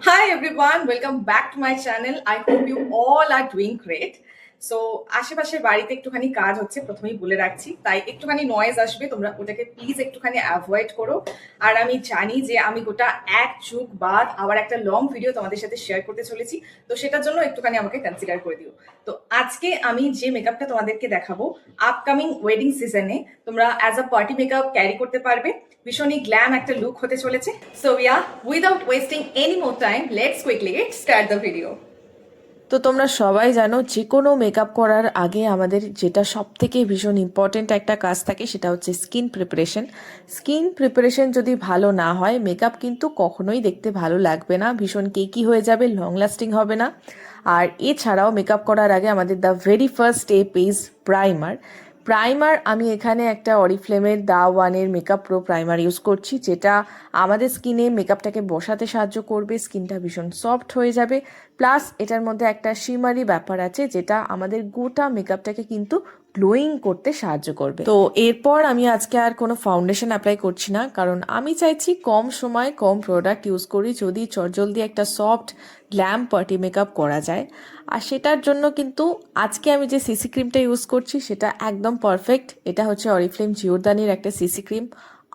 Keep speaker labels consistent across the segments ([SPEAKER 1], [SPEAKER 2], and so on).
[SPEAKER 1] Hi everyone, welcome back to my channel. I hope you all are doing great. So আশেপাশের বাড়িতে একটুখানি কাজ হচ্ছে, প্রথমেই বলে রাখছি, তাই একটুখানি নয়েজ আসবে, তোমরা ওটাকে প্লিজ একটুখানি অ্যাভয়েড করো। আর আমি জানি যে আমি গোটা এক যুগ বাদ আবার একটা লং ভিডিও তোমাদের সাথে শেয়ার করতে চলেছি, তো সেটার জন্য একটুখানি আমাকে কনসিডার করে দিও। তো আজকে আমি যে মেকআপটা তোমাদেরকে দেখাবো, আপকামিং ওয়েডিং সিজনে তোমরা as a party makeup carry করতে পারবে, ভীষণই গ্ল্যাম একটা লুক হতে চলেছে। So yeah, without wasting any more time, let's quickly get start the video.
[SPEAKER 2] তো তোমরা সবাই জানো যে কোনো মেকআপ করার আগে আমাদের যেটা সব থেকে ভীষণ ইম্পর্টেন্ট একটা কাজ থাকে সেটা হচ্ছে স্কিন প্রিপারেশন। স্কিন প্রিপারেশন যদি ভালো না হয় মেকআপ কিন্তু কখনোই দেখতে ভালো লাগবে না, ভীষণ কেকি হয়ে যাবে, লং লাস্টিং হবে না। আর এছাড়াও মেকআপ করার আগে আমাদের the very first step is primer. আমি এখানে একটা অরিফ্লেমের দা ওয়ানের মেকআপ প্রো প্রাইমার ইউজ করছি, যেটা আমাদের স্কিনে মেকআপটাকে বসাতে সাহায্য করবে, স্কিনটা ভীষণ সফট হয়ে যাবে। প্লাস এটার মধ্যে একটা শিমারি ব্যাপার আছে যেটা আমাদের গোটা মেকআপটাকে কিন্তু গ্লোয়িং করতে সাহায্য করবে। তো এরপর আমি আজকে আর কোনো ফাউন্ডেশন অ্যাপ্লাই করছি না, কারণ আমি চাইছি কম সময় কম প্রোডাক্ট ইউজ করি, যদি চটজলদি একটা সফট গ্ল্যাম পার্টি মেকআপ করা যায়। আর সেটার জন্য কিন্তু আজকে আমি যে সিসি ক্রিমটা ইউজ করছি সেটা একদম পারফেক্ট। এটা হচ্ছে অরিফ্লেম জিওরদানির একটা সিসি ক্রিম,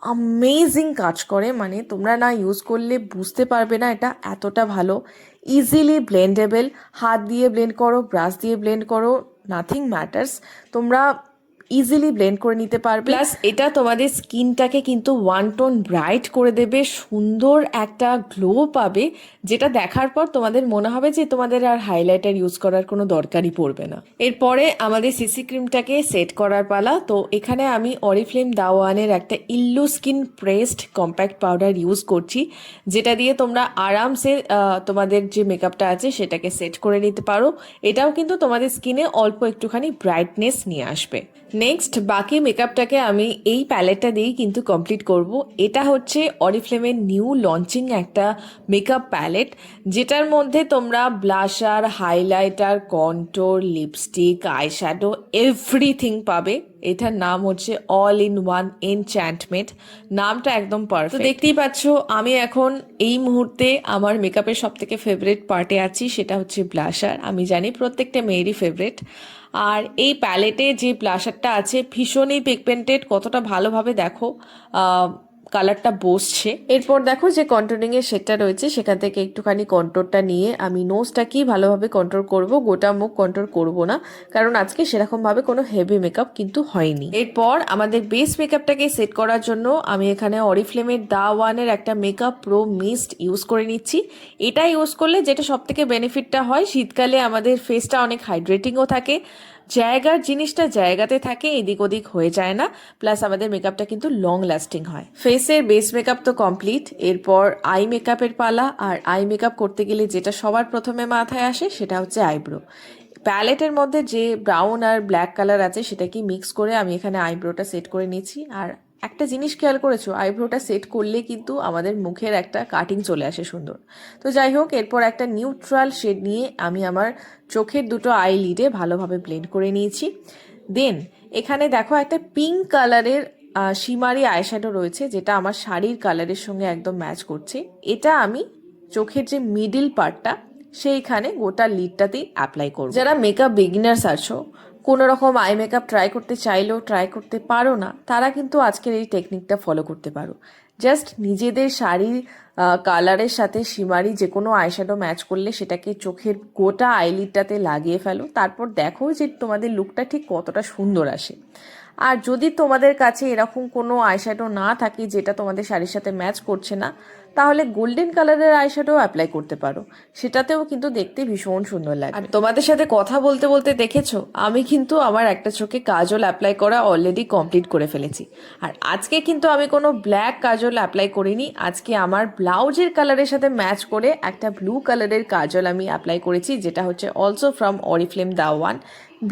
[SPEAKER 2] অ্যামেজিং কাজ করে, মানে তোমরা না ইউজ করলে বুঝতে পারবে না এটা এতটা ভালো। ইজিলি ব্লেন্ডেবল, হাত দিয়ে ব্লেন্ড করো, ব্রাশ দিয়ে ব্লেন্ড করো, নাথিং ম্যাটার্স, তোমরা ইজিলি ব্লেন্ড করে নিতে পারবে। প্লাস এটা তোমাদের স্কিনটাকে কিন্তু ওয়ান টোন ব্রাইট করে দেবে, সুন্দর একটা গ্লো পাবে, যেটা দেখার পর তোমাদের মনে হবে যে তোমাদের আর হাইলাইটার ইউজ করার কোনো দরকারই পড়বে না। এরপরে আমাদের সিসি ক্রিমটাকে সেট করার পালা। তো এখানে আমি অরিফ্লেম দাওয়ানের একটা Illuskin pressed compact powder use করছি, যেটা দিয়ে তোমরা আরামসে তোমাদের যে মেকআপটা আছে সেটাকে সেট করে নিতে পারো। এটাও কিন্তু তোমাদের স্কিনে অল্প একটুখানি ব্রাইটনেস নিয়ে আসবে। নেক্সট বাকি মেকআপটাকে আমি এই প্যালেটটা দিয়েই কিন্তু কমপ্লিট করব। এটা হচ্ছে অরিফ্লেমের নিউ লঞ্চিং একটা মেকআপ প্যালেট, যেটার মধ্যে তোমরা blusher, highlighter, contour, lipstick, eyeshadow everything পাবে। এটার নাম হচ্ছে অল ইন ওয়ান এনচ্যান্টমেন্ট, নামটা একদম পারফেক্ট। তো দেখতেই পাচ্ছ আমি এখন এই মুহূর্তে আমার মেকআপের সব থেকে ফেভারিট পার্টে আছি, সেটা হচ্ছে ব্লাশার। আমি জানি প্রত্যেকটা মেয়েরই ফেভারিট। আর এই প্যালেটে যে ব্লাশারটা আছে ভীষণই পিগমেন্টেড, কতটা ভালোভাবে দেখো কালারটা বসছে। এরপর দেখো যে কন্ট্রোলিং এর শেডটা রয়েছে সেখান থেকে একটুখানি কন্ট্রোরটা নিয়ে আমি নোজটাকেই ভালোভাবে কন্ট্রোল করব, গোটা মুখ কন্ট্রোল করব না, কারণ আজকে সেরকম ভাবে কোনো হেভি মেকআপ কিন্তু হয়নি। এরপর আমাদের বেস মেকআপটাকে সেট করার জন্য আমি এখানে অরিফ্লেমের দা ওয়ানের একটা মেকআপ প্রো মিস্ট ইউজ করে নিচ্ছি। এটা ইউজ করলে যেটা সব থেকে বেনিফিটটা হয়, শীতকালে আমাদের ফেসটা অনেক হাইড্রেটিংও থাকে, জায়গার জিনিসটা জায়গাতে থাকে, এদিক ওদিক হয়ে যায় না, প্লাস আমাদের মেকআপটা কিন্তু লং লাস্টিং হয়। ফেসের বেস মেকআপ তো কমপ্লিট, এরপর আই মেকআপের পালা। আর আই মেকআপ করতে গেলে যেটা সবার প্রথমে মাথায় আসে সেটা হচ্ছে আইব্রো। প্যালেটের মধ্যে যে ব্রাউন আর ব্ল্যাক কালার আছে সেটাকে মিক্স করে আমি এখানে আইব্রোটা সেট করে নিচ্ছি। আর একটা জিনিস খেয়াল করেছো, আইব্রোটা সেট করলে কিন্তু আমাদের মুখের একটা কাটিং চলে আসে সুন্দর। তো যাই হোক, এরপর একটা নিউট্রাল শেড নিয়ে আমি আমার চোখের দুটো আই লিডে ভালোভাবে ব্লেন্ড করে নিয়েছি। দেন এখানে দেখো একটা পিঙ্ক কালারের শিমারি আইশ্যাডো রয়েছে, যেটা আমার শাড়ির কালারের সঙ্গে একদম ম্যাচ করছে। এটা আমি চোখের যে মিডিল পার্টটা সেইখানে গোটা লিডটাতেই অ্যাপ্লাই করব। যারা মেকআপ বিগিনার্স আছো, কোনো রকম আই মেকআপ ট্রাই করতে চাইলেও ট্রাই করতে পারো না, তারা কিন্তু আজকের এই টেকনিকটা ফলো করতে পারো। জাস্ট নিজেদের শাড়ির কালারের সাথে শিমারি যে কোনো আইশ্যাডো ম্যাচ করলে সেটাকে চোখের গোটা আইলিডটাতে লাগিয়ে ফেলো, তারপর দেখো যে তোমাদের লুকটা ঠিক কতটা সুন্দর আসে। আর যদি তোমাদের কাছে এরকম কোনো আইশ্যাডো না থাকে যেটা তোমাদের শাড়ির সাথে ম্যাচ করছে না, তাহলে গোল্ডেন কালারের আইশ্যাডো অ্যাপ্লাই করতে পারো, সেটাতেও কিন্তু দেখতে ভীষণ সুন্দর লাগে। আর তোমাদের সাথে কথা বলতে বলতে দেখেছো আমি কিন্তু আমার একটা চোখে কাজল অ্যাপ্লাই করা অলরেডি কমপ্লিট করে ফেলেছি। আর আজকে কিন্তু আমি কোনো ব্ল্যাক কাজল অ্যাপ্লাই করিনি, আজকে আমার ব্লাউজের কালারের সাথে ম্যাচ করে একটা ব্লু কালারের কাজল আমি অ্যাপ্লাই করেছি, যেটা হচ্ছে also from Oriflame the one.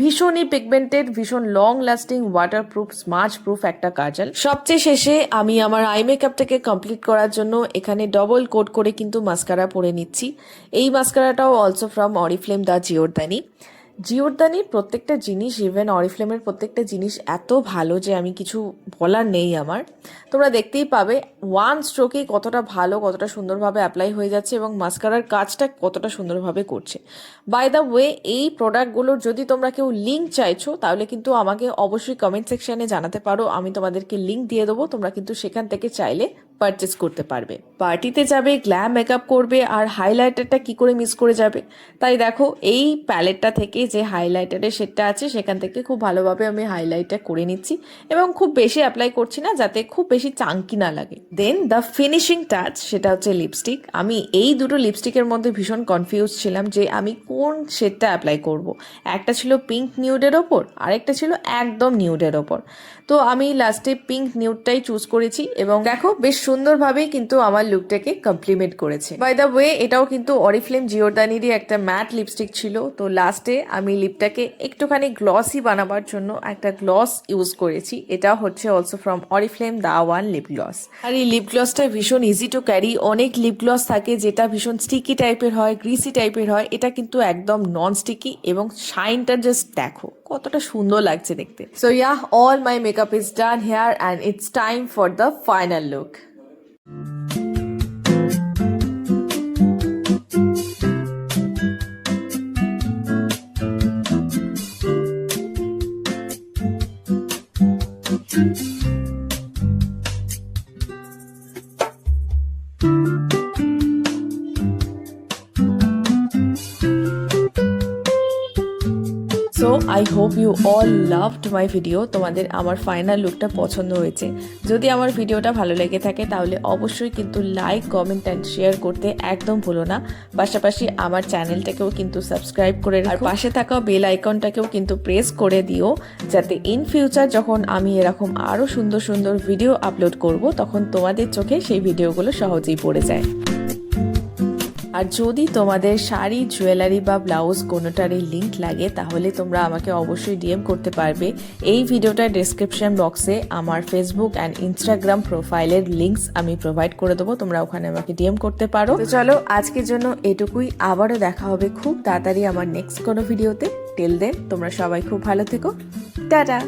[SPEAKER 2] ভীষণই পিগমেন্টেড, ভীষণ long lasting, waterproof, smudge proof একটা কাজল। সবচেয়ে শেষে আমি আমার আই মেকআপটাকে কমপ্লিট করার জন্য এখানে ডবল কোট করে কিন্তু মাস্কারা পরে নিচ্ছি। এই মাস্কারাটাও অলসো ফ্রম অরিফ্লেম দা জিওরদানি। জিওরদানির প্রত্যেকটা জিনিস, ইভেন অরিফ্লেমের প্রত্যেকটা জিনিস এত ভালো যে আমি কিছু বলার নেই আমার। তোমরা দেখতেই পাবে ওয়ান স্ট্রোকেই কতটা ভালো, কতটা সুন্দরভাবে অ্যাপ্লাই হয়ে যাচ্ছে এবং মাস্কারার কাজটা কতটা সুন্দরভাবে করছে। বাই দ্য ওয়ে, এই প্রোডাক্টগুলোর যদি তোমরা কেউ লিঙ্ক চাইছো তাহলে কিন্তু আমাকে অবশ্যই কমেন্ট সেকশানে জানাতে পারো, আমি তোমাদেরকে লিঙ্ক দিয়ে দেবো, তোমরা কিন্তু সেখান থেকে চাইলে পারচেস করতে পারবে। পার্টিতে যাবে, গ্ল্যাম মেকআপ করবে, আর হাইলাইটারটা কি করে মিস করে যাবে। তাই দেখো এই প্যালেটটা থেকে যে হাইলাইটারের শেডটা আছে সেখান থেকে খুব ভালোভাবে আমি হাইলাইটটা করে নিচ্ছি এবং খুব বেশি অ্যাপ্লাই করছি না যাতে খুব বেশি চাঙ্কি না লাগে। দেন দ্য ফিনিশিং টাচ, সেটা হচ্ছে লিপস্টিক। আমি এই দুটো লিপস্টিকের মধ্যে ভীষণ কনফিউজ ছিলাম যে আমি কোন শেডটা অ্যাপ্লাই করব। একটা ছিল পিঙ্ক নিউডের ওপর, আরেকটা ছিল একদম নিউডের ওপর। তো আমি লাস্টে পিঙ্ক নিউডটাই চুজ করেছি এবং দেখো বেশ সুন্দরভাবেই কিন্তু আমার লুকটাকে কমপ্লিমেন্ট করেছে। বাই দ্য ওয়ে, এটাও কিন্তু অরিফ্লেম জিওরদানিরই একটা ম্যাট লিপস্টিক ছিল। তো লাস্টে আমি লিপটাকে একটুখানি গ্লসি বানাবার জন্য একটা গ্লস ইউজ করেছি। এটা হচ্ছে also from Oriflame the one lip gloss. আর এই লিপ গ্লসটা ভীষণ ইজি টু ক্যারি। অনেক লিপ গ্লস থাকে যেটা ভীষণ স্টিকি টাইপের হয়, গ্রিসি টাইপের হয়, এটা কিন্তু একদম নন স্টিকি এবং শাইনটা জাস্ট দেখো কতটা সুন্দর লাগছে দেখতে। So yeah, all my makeup is done here and it's time for the final look. So I hope you all loved my video. তোমাদের আমার ফাইনাল লুকটা পছন্দ হয়েছে। যদি আমার ভিডিওটা ভালো লেগে থাকে তাহলে অবশ্যই কিন্তু লাইক, কমেন্ট অ্যান্ড শেয়ার করতে একদম ভুলো না। পাশাপাশি আমার চ্যানেলটাকেও কিন্তু সাবস্ক্রাইব করে আর পাশে থাকা বেল আইকনটাকেও কিন্তু প্রেস করে দিও, যাতে ইন ফিউচার যখন আমি এরকম আরও সুন্দর সুন্দর ভিডিও আপলোড করব তখন তোমাদের চোখে সেই ভিডিওগুলো সহজেই পড়ে যায়। আর যদি তোমাদের শাড়ি, জুয়েলারি বা ব্লাউজ কোনোটারই লিঙ্ক লাগে তাহলে তোমরা আমাকে অবশ্যই ডিএম করতে পারবে। এই ভিডিওটার ডেসক্রিপশন বক্সে আমার ফেসবুক অ্যান্ড ইনস্টাগ্রাম প্রোফাইলের লিঙ্কস আমি প্রোভাইড করে দেবো, তোমরা ওখানে আমাকে ডিএম করতে পারো। তো চলো আজকের জন্য এটুকুই, আবারও দেখা হবে খুব তাড়াতাড়ি আমার নেক্সট কোনো ভিডিওতে। টিল দেন তোমরা সবাই খুব ভালো থেকো, টাটা।